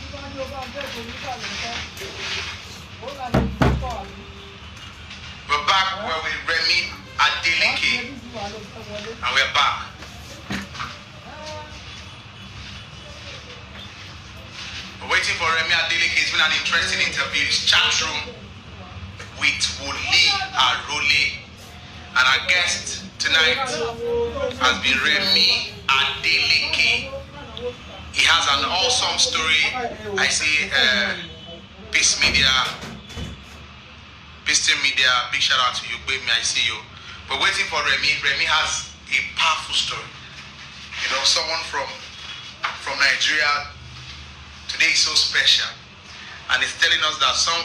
We're back with Remi Adeleke, and we're back. We're waiting for Remi Adeleke. It's been an interesting interview. It's chat room with Woli Arole, and our guest tonight has been Remi Adeleke. He has an awesome story. I see Peace Media, big shout out to you, baby. I see you. We're waiting for Remi. Remi has a powerful story. You know, someone from Nigeria today is so special, and it's telling us that the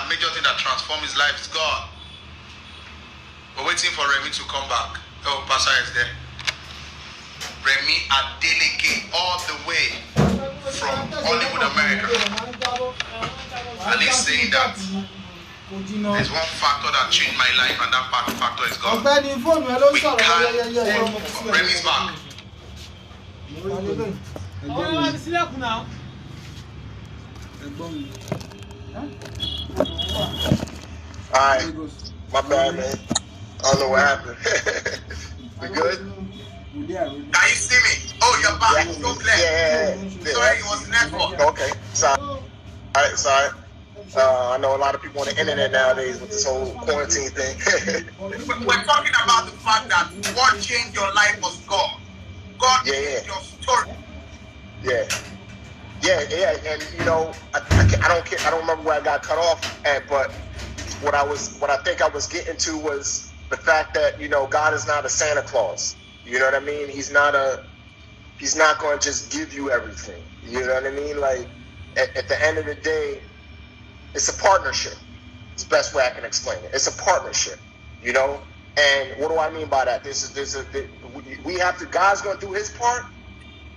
major thing that transforms his life is God. We're waiting for Remi to come back. Oh, Pastor is there. Remi Adeleke, all the way from Hollywood, America. And he's saying that there's one factor that changed my life, and that factor is God. We can't. Remi's back. Alright, my bad, man. I don't know what happened. We good? Now you see me? Oh, you're back. Yeah. So glad. Yeah. Sorry, it was network. Okay, sorry. Alright, sorry. I know a lot of people on the internet nowadays with this whole quarantine thing. We're talking about the fact that what changed your life was God. God changed your story. Yeah, and you know, I don't remember where I got cut off at, but what I think I was getting to was the fact that, you know, God is not a Santa Claus. You know what I mean? He's not going to just give you everything. You know what I mean? Like, at the end of the day, it's a partnership. It's the best way I can explain it. It's a partnership, you know? And what do I mean by that? God's going to do his part,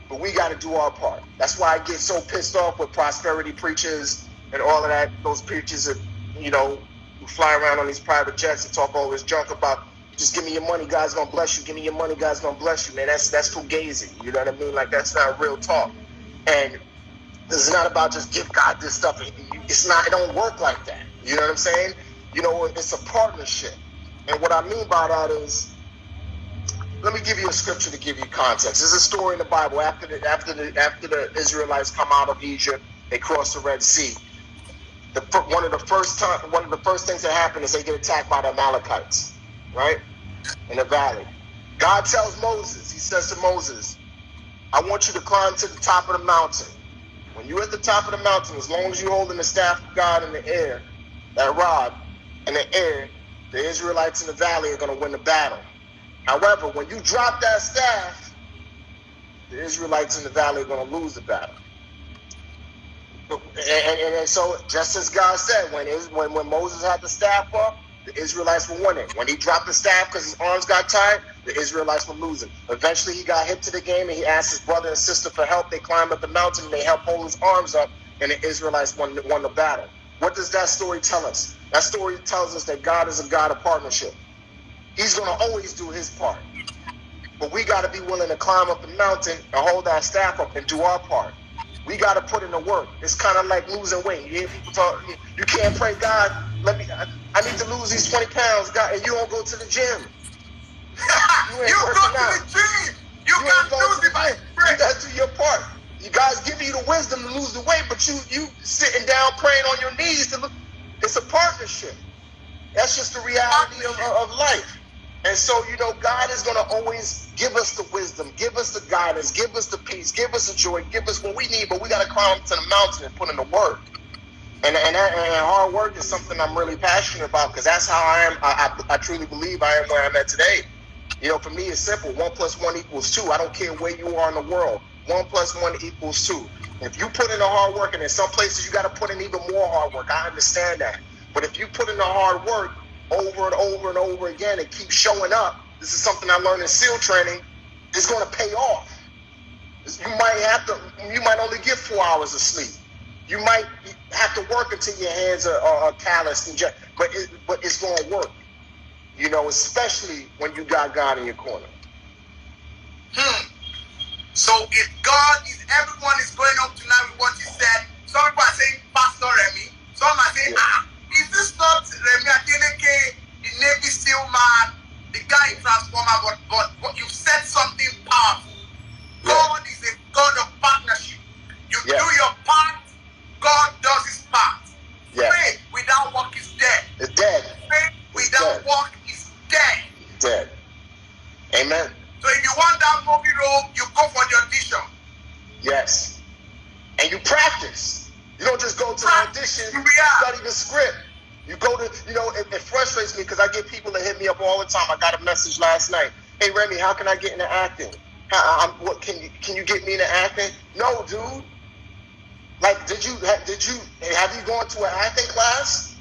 but we got to do our part. That's why I get so pissed off with prosperity preachers and all of that. Those preachers that, you know, who fly around on these private jets and talk all this junk about, just give me your money, God's going to bless you. Give me your money, God's going to bless you. Man, that's fugazi. You know what I mean? Like, that's not real talk. And this is not about just give God this stuff. It don't work like that. You know what I'm saying? You know, it's a partnership. And what I mean by that is, let me give you a scripture to give you context. There's a story in the Bible after the Israelites come out of Egypt, they cross the Red Sea. One of the first things that happen is they get attacked by the Amalekites, right? In the valley. God tells Moses, he says to Moses, I want you to climb to the top of the mountain. When you're at the top of the mountain, as long as you're holding the staff of God in the air, that rod in the air, the Israelites in the valley are going to win the battle. However, when you drop that staff, the Israelites in the valley are going to lose the battle. And so, just as God said, when Moses had the staff up, the Israelites were winning. When he dropped the staff because his arms got tired, the Israelites were losing. Eventually, he got hit to the game, and he asked his brother and sister for help. They climbed up the mountain, and they helped hold his arms up, and the Israelites won the battle. What does that story tell us? That story tells us that God is a God of partnership. He's going to always do his part. But we got to be willing to climb up the mountain and hold our staff up and do our part. We got to put in the work. It's kind of like losing weight. You hear people talk, you can't pray, God, I need to lose these 20 pounds, God, and you don't go to the gym. You go to the gym. You got to lose it by prayer. You got to do your part. You guys give you the wisdom to lose the weight, but you sitting down praying on your knees to look. It's a partnership. That's just the reality of life. And so, you know, God is going to always give us the wisdom, give us the guidance, give us the peace, give us the joy, give us what we need, but we got to climb to the mountain and put in the work. And hard work is something I'm really passionate about, because that's how I am. I truly believe I am where I'm at today. You know, for me, it's simple. 1 + 1 = 2. I don't care where you are in the world. 1 + 1 = 2. If you put in the hard work, and in some places you got to put in even more hard work, I understand that. But if you put in the hard work over and over and over again and keep showing up, this is something I learned in SEAL training, it's going to pay off. You might only get 4 hours of sleep. You might have to work until your hands are calloused, but it's going to work. You know, especially when you got God in your corner. So if everyone is going up tonight with what you said, focus. You don't just go to the audition, study the script. You go to, it frustrates me because I get people that hit me up all the time. I got a message last night. Hey, Remi, how can I get into acting? Can you get me into acting? No, dude. Like, have you gone to an acting class?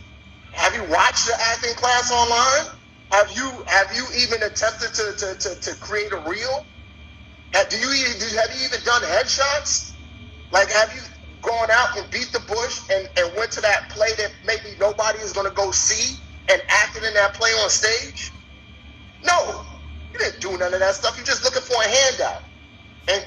Have you watched the acting class online? Have you even attempted to create a reel? Have you even done headshots? Like, have you gone out and beat the bush and went to that play that maybe nobody is going to go see and acted in that play on stage? No, you didn't do none of that stuff. You're just looking for a handout. And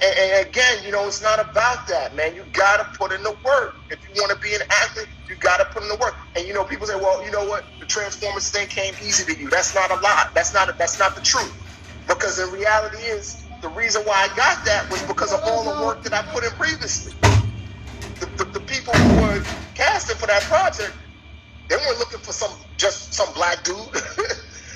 again, it's not about that, man. You got to put in the work. If you want to be an actor, you got to put in the work. And, people say, well, you know what? The Transformers thing came easy to you. That's not a lie. That's not the truth. Because the reality is, the reason why I got that was because of all the work that I put in previously. The people who were casting for that project, they weren't looking for some black dude.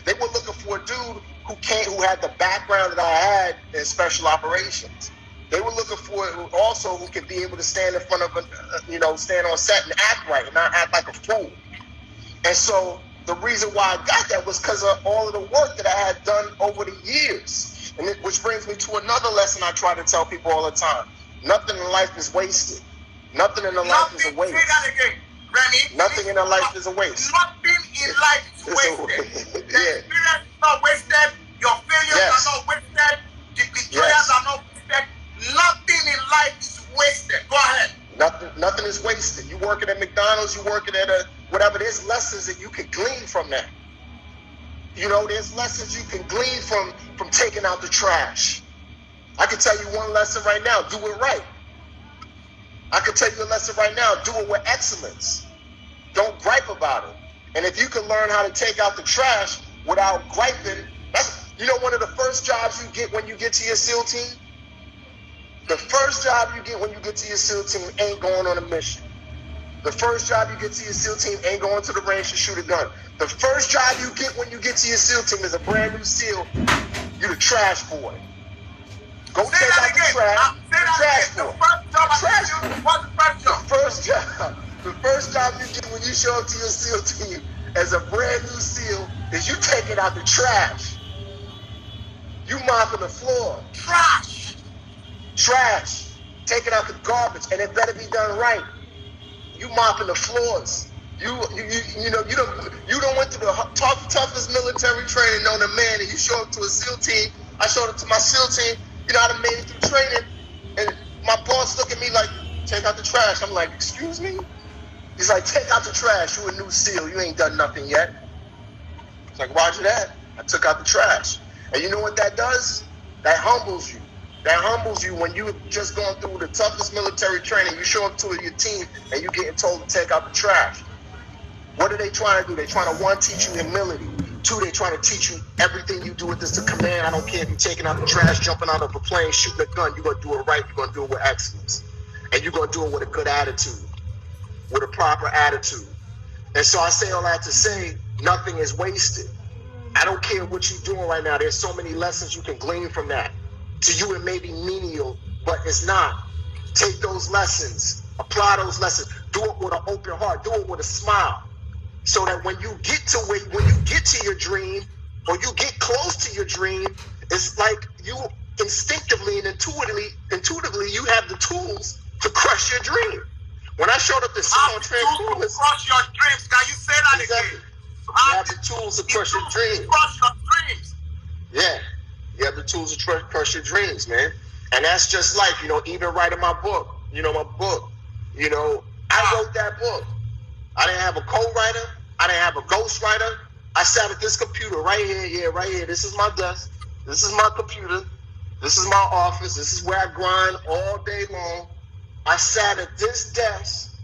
They were looking for a dude who had the background that I had in special operations. They were looking for also who could be able to stand in front of stand on set and act right and not act like a fool. And so the reason why I got that was because of all of the work that I had done over the years. And which brings me to another lesson I try to tell people all the time. Nothing in life is wasted. Nothing in life is a waste. Say that again, Remi. Nothing in life is a waste. Nothing in life is wasted. The experience is not wasted. Your failures are not wasted. The betrayals are not wasted. Nothing in life is wasted. Go ahead. Nothing is wasted. You working at McDonald's, you working at whatever. There's lessons that you can glean from that. There's lessons you can glean from taking out the trash. I can tell you one lesson right now. Do it right. I can tell you a lesson right now. Do it with excellence. Don't gripe about it. And if you can learn how to take out the trash without griping, that's one of the first jobs you get when you get to your SEAL team. The first job you get when you get to your SEAL team ain't going on a mission. The first job you get to your SEAL team ain't going to the range to shoot a gun. The first job you get when you get to your SEAL team is a brand new SEAL. You're the trash boy. Go take out the trash. The trash boy. The first job you get when you show up to your SEAL team as a brand new SEAL is you taking out the trash. You mopping the floor. Trash. Taking out the garbage, and it better be done right. You mopping the floors. You don't went through the toughest military training known to man, and you show up to a SEAL team. I showed up to my SEAL team. I done made it through training, and my boss look at me like, take out the trash. I'm like, excuse me? He's like, take out the trash. You a new SEAL. You ain't done nothing yet. It's like, roger that. I took out the trash. And you know what that does? That humbles you. That humbles you when you just going through the toughest military training. You show up to your team and you getting told to take out the trash. What are they trying to do? They're trying to, one, teach you humility. Two, they're trying to teach you everything you do with this to command. I don't care if you're taking out the trash, jumping out of a plane, shooting a gun. You're going to do it right. You're going to do it with excellence. And you're going to do it with a good attitude, with a proper attitude. And so I say all that to say nothing is wasted. I don't care what you're doing right now. There's so many lessons you can glean from that. To you, it may be menial, but it's not. Take those lessons, apply those lessons, do it with an open heart, do it with a smile, so that when you get to your dream, or you get close to your dream, it's like you instinctively and intuitively, you have the tools to crush your dream. When I showed up to see on Transformers, crush your dreams. Can you say that exactly. again? You have the tools to crush your dreams. Crush your dreams. Yeah. You have the tools to crush your dreams, man. And that's just life, even writing my book, I wrote that book. I didn't have a co-writer. I didn't have a ghostwriter. I sat at this computer right here, right here. This is my desk. This is my computer. This is my office. This is where I grind all day long. I sat at this desk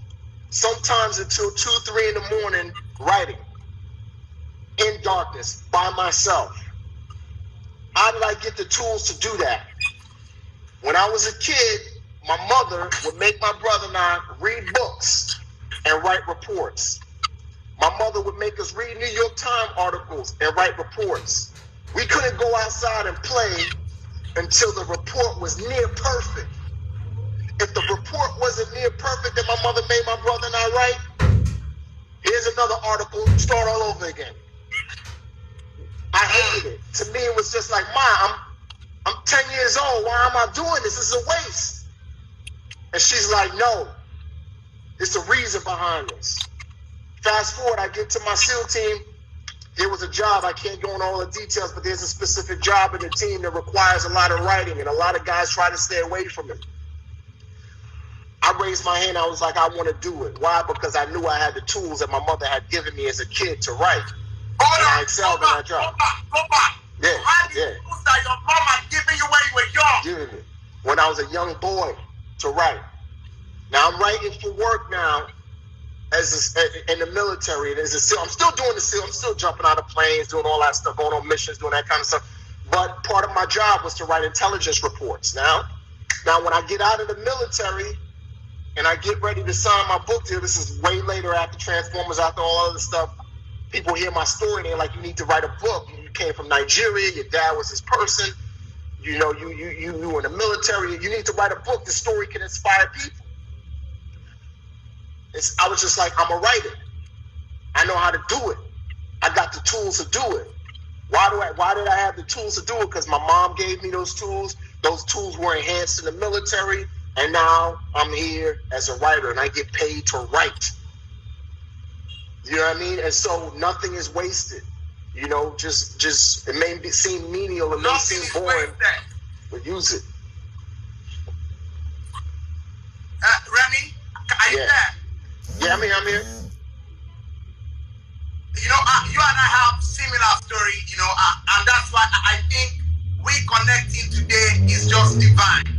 sometimes until 2, 3 in the morning writing in darkness by myself. How did I get the tools to do that? When I was a kid, my mother would make my brother and I read books and write reports. My mother would make us read New York Times articles and write reports. We couldn't go outside and play until the report was near perfect. if the report wasn't near perfect that my mother made my brother and I write, here's another article, start all over again. I hated it. To me, it was just like, Ma, I'm 10 years old. Why am I doing this? This is a waste. And she's like, no, it's a reason behind this. Fast forward, I get to my SEAL team. There was a job, I can't go into all the details, but there's a specific job in the team that requires a lot of writing, and a lot of guys try to stay away from it. I raised my hand, I was like, I want to do it. Why? Because I knew I had the tools that my mother had given me as a kid to write. I excelled in that job. Go back. Yeah, How did you tools that your mom had given you when you were young? Giving me. When I was a young boy to write. Now I'm writing for work now in the military. As a SEAL. I'm still doing the SEAL. I'm still jumping out of planes, doing all that stuff, going on missions, doing that kind of stuff. But part of my job was to write intelligence reports. Now when I get out of the military and I get ready to sign my book deal, this is way later after Transformers, after all other stuff. People hear my story and they're like, you need to write a book. You came from Nigeria. Your dad was this person. You know, you in the military. You need to write a book. The story can inspire people. I was just like, I'm a writer. I know how to do it. I got the tools to do it. Why did I have the tools to do it? Because my mom gave me those tools. Those tools were enhanced in the military. And now I'm here as a writer and I get paid to write. You know what I mean? And so nothing is wasted. You know, just it may seem menial, it may seem boring, but use it. Remi, are you there? Yeah, I'm here. You know, you and I have similar story, you know, and that's why I think we connecting today is just divine.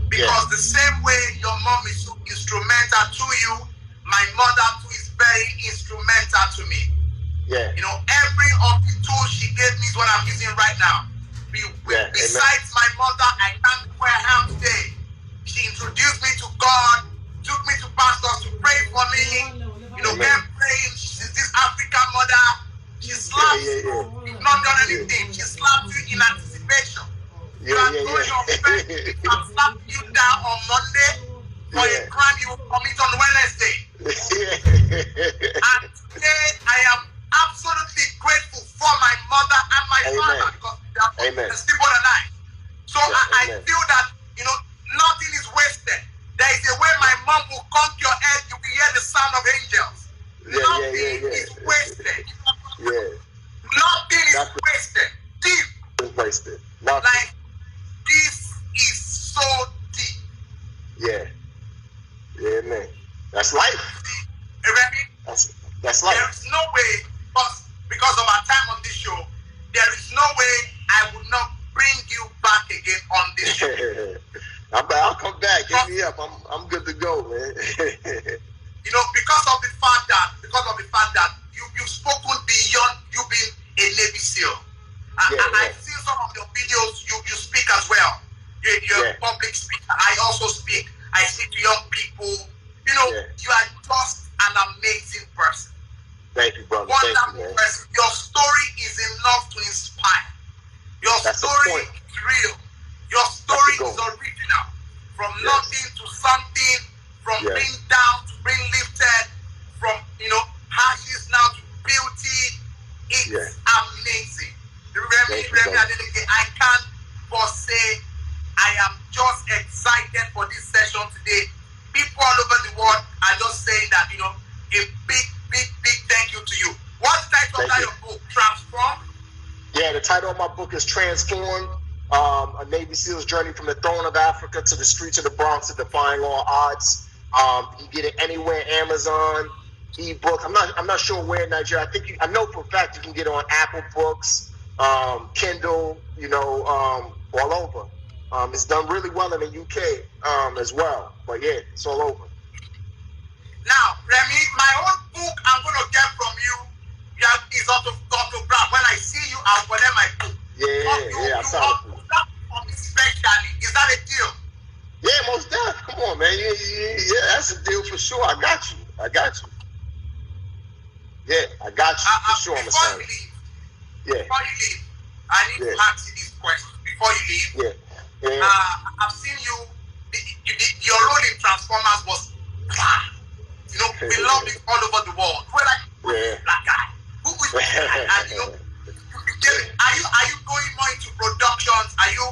Because the same way your mom is so instrumental to you, my mother too is very instrumental to me. Yeah. You know, every of the tools she gave me is what I'm using right now. Besides my mother, I can't where I am today. She introduced me to God, took me to pastors to pray for me. You know, kept praying. She's this African mother. She slaps you. You've not done anything. She slaps you in anticipation. You are doing your best. I'm slapping you down on Monday for a crime you will commit on Wednesday. And today I am absolutely grateful for my mother and my father because they are stable than I. So I feel that, you know, nothing is wasted. There is a way my mom will conk your head, you will hear the sound of angels. Nothing is wasted. Nothing is wasted. Deep. It's wasted. Like, this is so deep. Yeah, man. That's life. Remi, that's life. There is no way, because of our time on this show, there is no way I would not bring you back again on this show. I'll come back. Hit me up. I'm good to go, man. You know, because of the fact that you've spoken beyond you being a Navy SEAL. I've seen some of your videos. You speak as well. You're a public speaker. I also speak. I speak to young people. You know, you are just an amazing person. Thank you, brother. Wonderful person. Your story is enough to inspire. Your story is real. Your story is original. From nothing to something, from being down to being lifted, from, you know, ashes now to beauty. It's amazing. Remi Adeleke, I can't but say I am just excited for this session today. People all over the world are just saying that, you know, a big thank you to you. What's the title of your book? Transform? Yeah, the title of my book is Transformed. A Navy SEAL's journey from the throne of Africa to the streets of the Bronx to defying all odds. You get it anywhere, Amazon, ebook. I'm not sure where in Nigeria. I know for a fact you can get it on Apple Books, Kindle, you know, all over. It's done really well in the UK as well. But yeah, it's all over. Now, Remi, my own book I'm going to get from you is autograph. When I see you, I'll collect my book. I saw it. Especially, is that a deal? Yeah, most definitely. Come on, man. Yeah, that's a deal for sure. I got you. Yeah, I got you for sure. Before you leave, I need to ask you this question. Before you leave, I've seen you your role in Transformers was, you know, we loved it all over the world. We're like, who is that guy? Who is that guy? And you know, are you going more into productions? Are you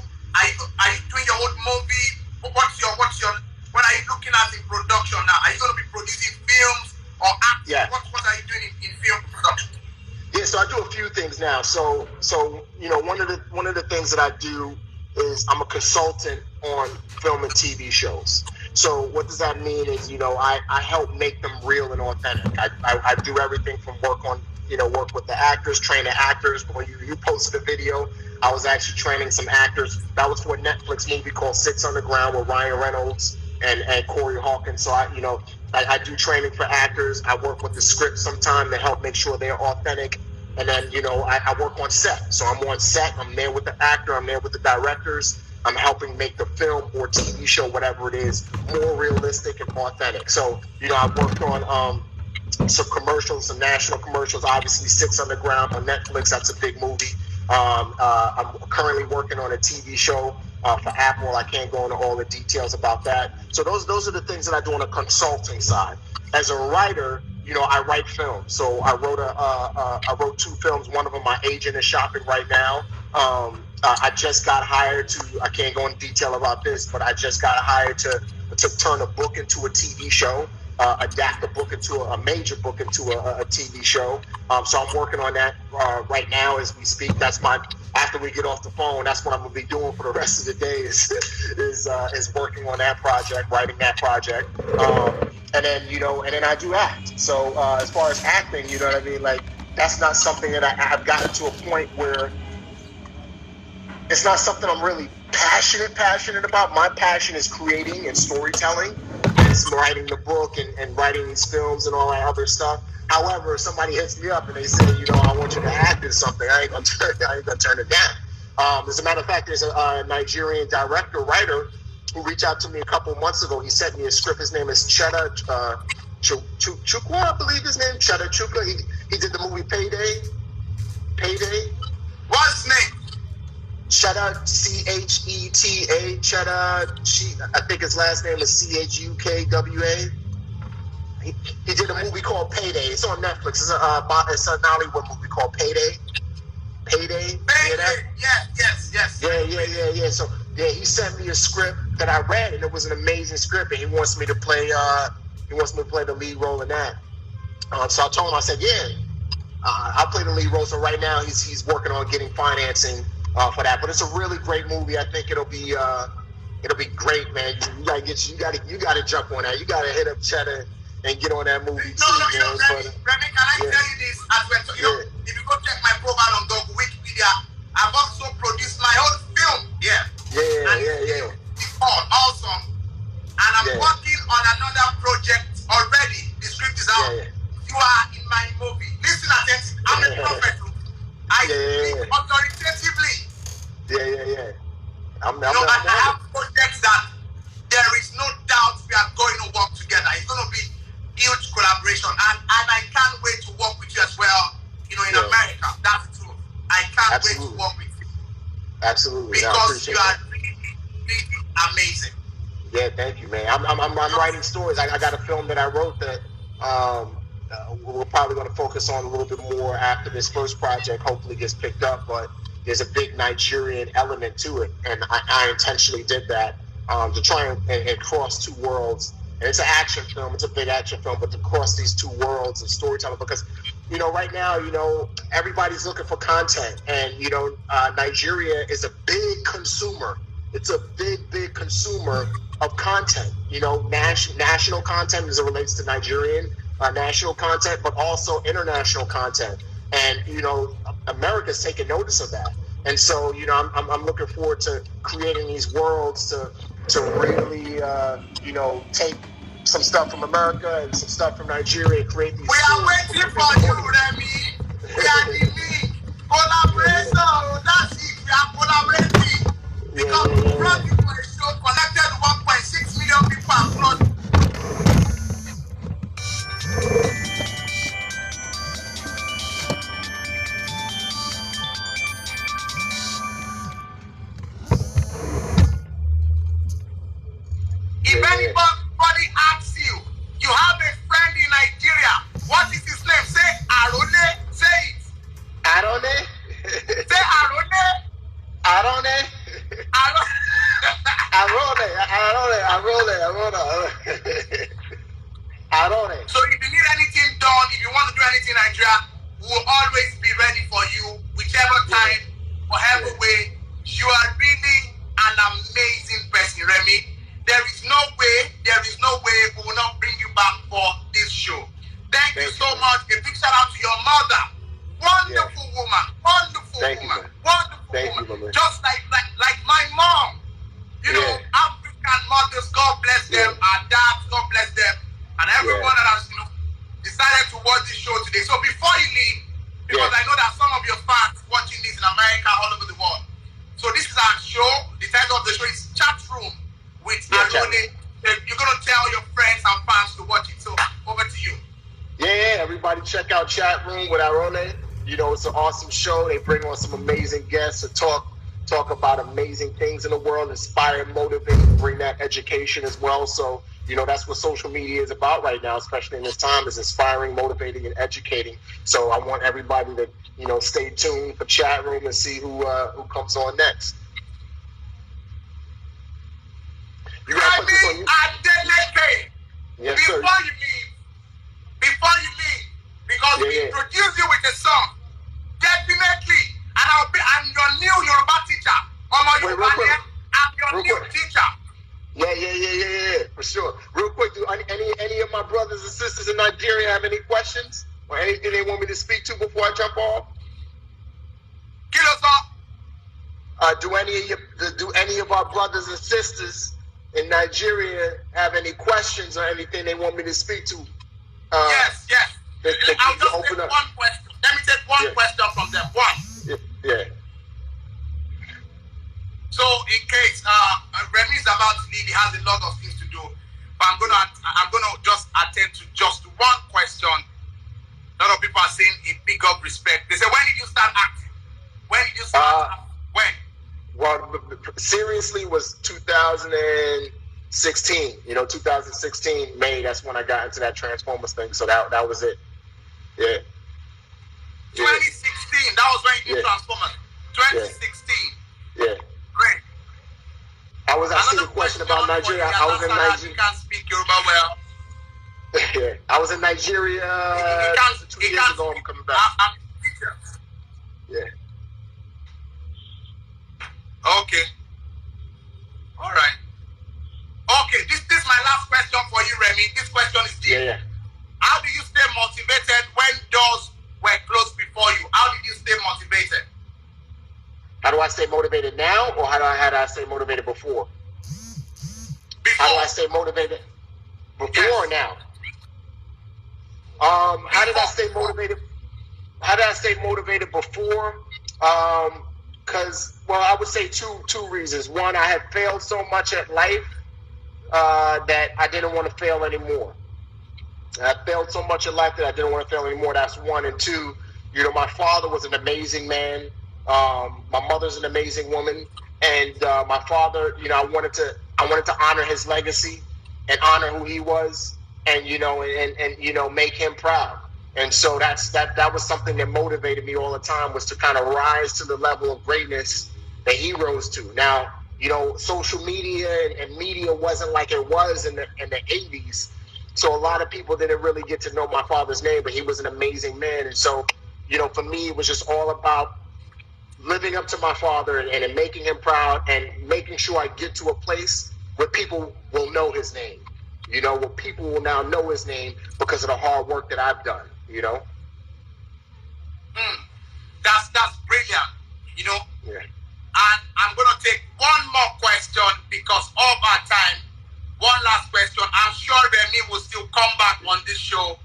doing your own movie? What's your what are you looking at in production now? Are you going to be producing films or acting? Yeah. What are you doing in film production? Yeah, so I do a few things now. So you know, one of the things that I do is I'm a consultant on film and TV shows. So what does that mean is, you know, I help make them real and authentic. I do everything from work with the actors, train the actors. When you posted a video, I was actually training some actors. That was for a Netflix movie called Six Underground with Ryan Reynolds and Corey Hawkins. So I do training for actors. I work with the script sometime to help make sure they're authentic. And then, you know, I work on set. So I'm on set. I'm there with the actor. I'm there with the directors. I'm helping make the film or TV show, whatever it is, more realistic and authentic. So, you know, I've worked on some commercials, some national commercials. Obviously, Six Underground on Netflix. That's a big movie. I'm currently working on a TV show for Apple. I can't go into all the details about that. So those are the things that I do on a consulting side. As a writer, you know, I write films. So I wrote 2 films. One of them, my agent is shopping right now. I just got hired I can't go into detail about this, but I just got hired to turn a book into a TV show, adapt a book into a major book into a TV show. So I'm working on that right now as we speak. After we get off the phone, that's what I'm gonna be doing for the rest of the day is working on that project, writing that project. And then I do act. So as far as acting, you know what I mean? Like, that's not something that I've gotten to a point where it's not something I'm really passionate about. My passion is creating and storytelling. It's writing the book and writing these films and all that other stuff. However, if somebody hits me up and they say, you know, I want you to act in something, I ain't gonna turn it down. As a matter of fact, there's a Nigerian director, writer, who reached out to me a couple months ago. He sent me a script. His name is Cheta Chukwa, I believe his name. Cheta Chukwa. He did the movie Payday. What's his name? Cheta, Cheta. Cheta. I think his last name is Chukwa. He did a movie called Payday. It's on Netflix. It's a Nollywood movie called Payday. Payday. Yes. Yeah. So yeah, he sent me a script that I read, and it was an amazing script, and he wants me to play the lead role in that. So I told him, I said, yeah, I'll play the lead role. So right now he's working on getting financing for that. But it's a really great movie. I think it'll be great, man. You gotta jump on that. You gotta hit up Cheddar and get on that movie Remi, can I tell you this as well? So, you know, if you go check my profile on Google, Wikipedia, I've also produced my own film. Yeah. It's called Awesome. And I'm working on another project already. The script is out. You are in my movie. Listen attentively. I'm a prophet. I speak authoritatively. I have projects that there is no doubt we are going to work together. It's going to be huge collaboration. And I can't wait to work with you as well, you know, in America. That's the truth. I can't wait to work with you. Absolutely. Because you are really, really amazing. Yeah, thank you, man. I'm writing stories. I got a film that I wrote that we're probably going to focus on a little bit more after this first project hopefully gets picked up, but there's a big Nigerian element to it, and I intentionally did that to try and cross 2 worlds. And it's an action film. It's a big action film, but to cross these 2 worlds of storytelling, because, you know, right now, you know, everybody's looking for content, and, you know, Nigeria is a big consumer. It's a big consumer of content, you know, national content as it relates to Nigerian national content, but also international content. And, you know, America's taking notice of that. And so, you know, I'm looking forward to creating these worlds to really, you know, take some stuff from America and some stuff from Nigeria and create these. We are waiting for you, Remi. We are the big collaboration. That's it. We are collaborating. Because we brought you for a show connected 1.6 million people across. Arole. So if you need anything done, if you want to do anything in Nigeria, we will always be ready for you, whichever time, whatever way. You are really an amazing person, Remi. There is no way we will not bring you back for this show. Thank you so much. A big shout out to your mother. Wonderful woman. Wonderful woman. Just like my mom. You know, African mothers, God bless them. Our dads, God bless them. And everyone that has, decided to watch this show today. So before you leave, because I know that some of your fans watching this in America, all over the world. So this is our show. The title of the show is Chat Room with Arole. You're going to tell your friends and fans to watch it. So over to you. Yeah, everybody check out Chat Room with Arole. It's an awesome show. They bring on some amazing guests to talk about amazing things in the world, inspire, motivate, bring that education as well. So, that's what social media is about right now, especially in this time, is inspiring, motivating, and educating. So I want everybody to, stay tuned for Chat Room and see who comes on next. Remi Adeleke. Yes, sir. Before you leave, because we introduce you with a song, definitely, and I'm your new Yoruba teacher. I'm your new teacher. Yeah, for sure. Real quick, do any of my brothers and sisters in Nigeria have any questions or anything they want me to speak to before I jump off? Get us up. Do any of our brothers and sisters in Nigeria have any questions or anything they want me to speak to? Yes. I'll just take one question. Let me take one question from them. One. Yeah. So in case Remi is about to leave, he has a lot of things to do. But I'm gonna just attend to just one question. A lot of people are saying a big up respect. They say, when did you start acting? When did you start? When? Well, seriously, was 2016. 2016 May. That's when I got into that Transformers thing. So that was it. Yeah. 2016. That was when you did Transformers. 2016. Yeah. Great. I was asking a question about Nigeria. I was in Nigeria. You can't speak Yoruba well. Yeah, I was in Nigeria 2 years ago. I'm coming back. I'm teacher. Yeah. Okay. All right. Okay, this is my last question for you, Remi. This question is deep. Yeah. How do you stay motivated when doors were closed before you? How did you stay motivated? How do I stay motivated now, or how do I stay motivated before? How do I stay motivated before or now? How did I stay motivated? How did I stay motivated before? Because I would say two reasons. One, I had failed so much at life that I didn't want to fail anymore. I failed so much at life that I didn't want to fail anymore. That's one. And two, my father was an amazing man. My mother's an amazing woman, and my father, I wanted to honor his legacy and honor who he was, and make him proud. And so that was something that motivated me all the time, was to kind of rise to the level of greatness that he rose to. Now, social media and media wasn't like it was in the 80s, so a lot of people didn't really get to know my father's name, but he was an amazing man. And so, for me, it was just all about living up to my father and making him proud, and making sure I get to a place where people will know his name, where people will now know his name because of the hard work that I've done, That's brilliant, Yeah. And I'm going to take one more question because of our time. One last question. I'm sure Remi will still come back on this show.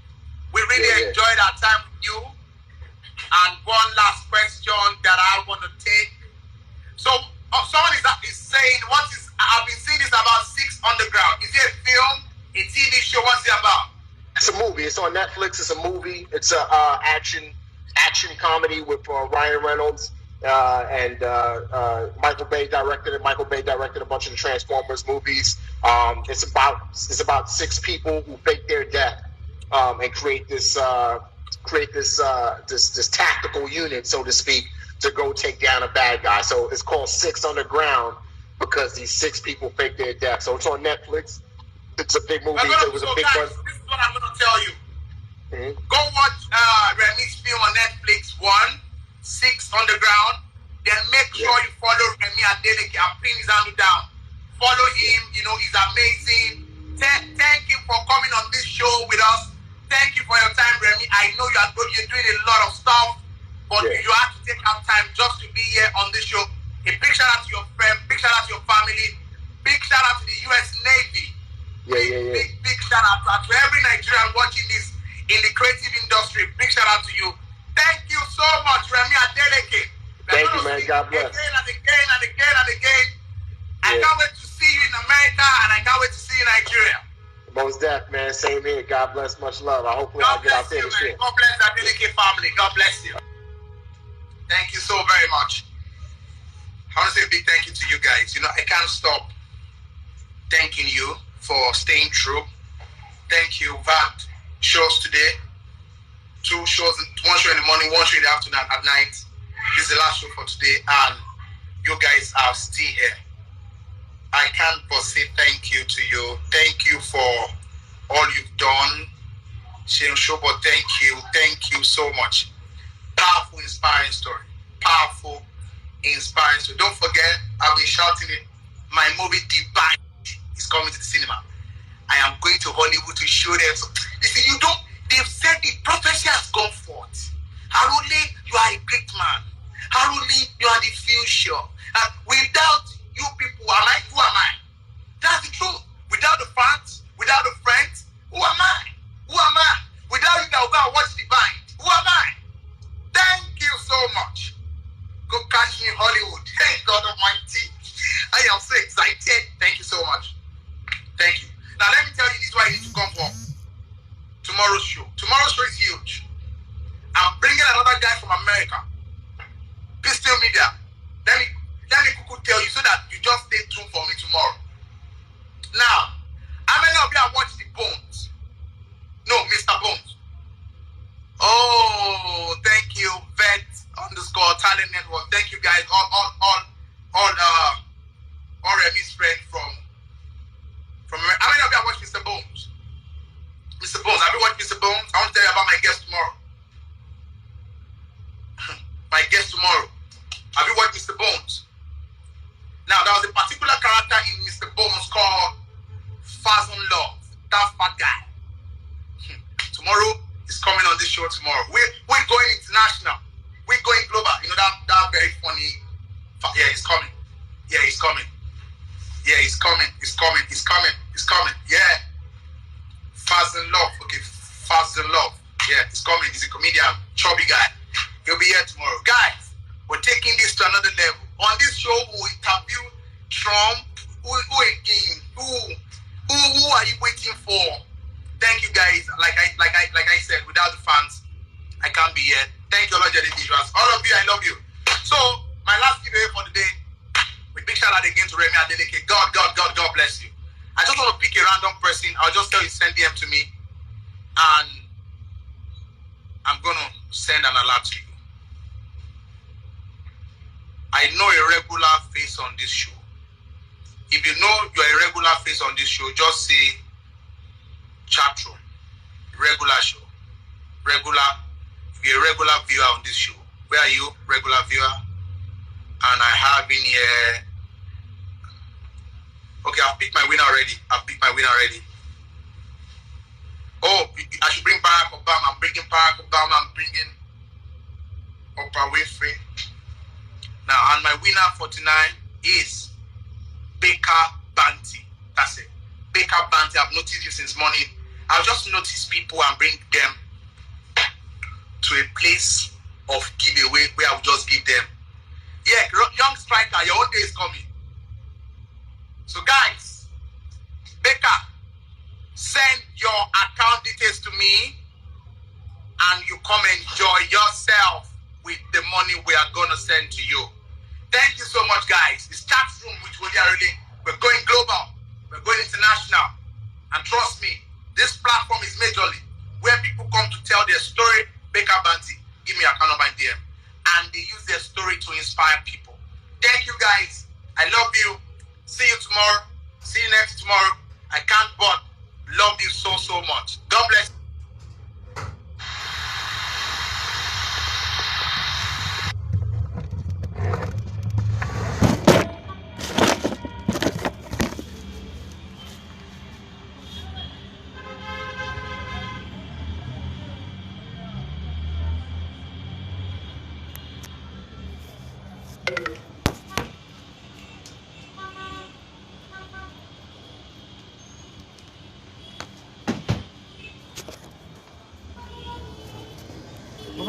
We really enjoyed our time with you. And one last question that I want to take. So someone is saying, I've been seeing this about 6 Underground. Is it a film, a TV show? What's it about? It's a movie. It's on Netflix. It's a movie. It's a action comedy with Ryan Reynolds and Michael Bay directed it. Michael Bay directed a bunch of the Transformers movies. It's about 6 people who fake their death and create this tactical unit, so to speak, to go take down a bad guy. So it's called 6 Underground because these 6 people fake their death. So it's on Netflix. It's a big movie. It was a big one. This is what I'm going to tell you. Go watch Remi's film on Netflix, 6 Underground. Then make sure you follow Remi Adeleke. I'm putting his handle down. Follow him. You know, he's amazing. Thank you for coming on this show with us. Thank you for your time, Remi. I know you're doing a lot of stuff, but you have to take out time just to be here on this show. A big shout out to your friend, big shout out to your family, big shout out to the U.S. Navy. Big shout out to every Nigerian watching this in the creative industry. Big shout out to you. Thank you so much, Remi Adeleke. Thank you, man. God bless. Again and again and again and again. I can't wait to see you in America, and I can't wait to see you in Nigeria. Most deaf, man. Same here. God bless. Much love. I hope God I get out there this year. God bless the Adeleke family. God bless you. Thank you so very much. I want to say a big thank you to you guys. You know, I can't stop thanking you for staying true. Thank you. We've had shows today. 2 shows, 1 show in the morning, 1 show in the afternoon, at night. This is the last show for today, and you guys are still here. I can't but say thank you to you. Thank you for all you've done. Shane Shobo, thank you so much. Powerful, inspiring story. Powerful, inspiring story. Don't forget, I've been shouting it. My movie, The Bite, is coming to the cinema. I am going to Hollywood to show them. So, you see, they've said the prophecy has gone forth. Arole, you are a great man. Arole, you are the future. Without you people, who am I? That's the truth. Without the fans, without the friends, who am I? Without you that will go and watch The Bind, who am I? Thank you so much. Go catch me in Hollywood. Thank God Almighty. I am so excited. Thank you so much. Thank you. Now let me tell you, this is why you need to come for tomorrow's show. Tomorrow's show is huge. I'm bringing another guy from America. Pistol Media. Let me tell you so that you just stay tuned for me tomorrow. Now, how many of you have watched The Bones? No, Mr. Bones. Oh, thank you, vet_talent network. Thank you guys. All Remi's friends from America. How many of you have watched Mr. Bones? Mr. Bones, have you watched Mr. Bones? I want to tell you about my guest tomorrow. My guest tomorrow. Have you watched Mr. Bones? Now, there was a particular character in Mr. Bones called Fazon Love. That fat guy. Tomorrow is coming on this show tomorrow. We're going international. We're going global. You know that very funny. Yeah, he's coming. Yeah, he's coming. Yeah, he's coming. He's coming. He's coming. He's coming. Yeah. Fazon Love. Okay, Fazon Love. Yeah, he's coming. He's a comedian, chubby guy. He'll be here tomorrow. Guys, we're taking this to another level. On this show, we'll interview Trump. Who again? Who are you waiting for? Thank you guys. Like I said, without the fans, I can't be here. Thank you, all of you, all of you. I love you. So my last giveaway for the day, with big shout out again to Remi Adeleke. God bless you. I just want to pick a random person. I'll just tell you send DM to me, and I'm gonna send an alert to you. I know a regular face on this show. If you know you're a regular face on this show, just say chat room. Regular show. Regular. If you're a regular viewer on this show, where are you? Regular viewer. And I have in here. Okay, I've picked my winner already. Oh, I should bring Barack Obama. I'm bringing Barack Obama. I'm bringing Oprah Winfrey. Now, and my winner for tonight is Baker Banty. That's it. Baker Banty. I've noticed you since morning. I'll just notice people and bring them to a place of giveaway where I'll just give them. Yeah, young striker, your own day is coming. So guys, Baker, send your account details to me and you come enjoy yourself with the money we are going to send to you. Thank you so much, guys. It's chat room with Woli Arole. We're going global. We're going international. And trust me, this platform is majorly where people come to tell their story. Baker Banty, give me a account number in DM. And they use their story to inspire people. Thank you, guys. I love you. See you tomorrow. See you next tomorrow. I can't but love you so much. God bless you.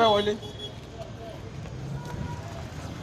fẹ́ wọlé.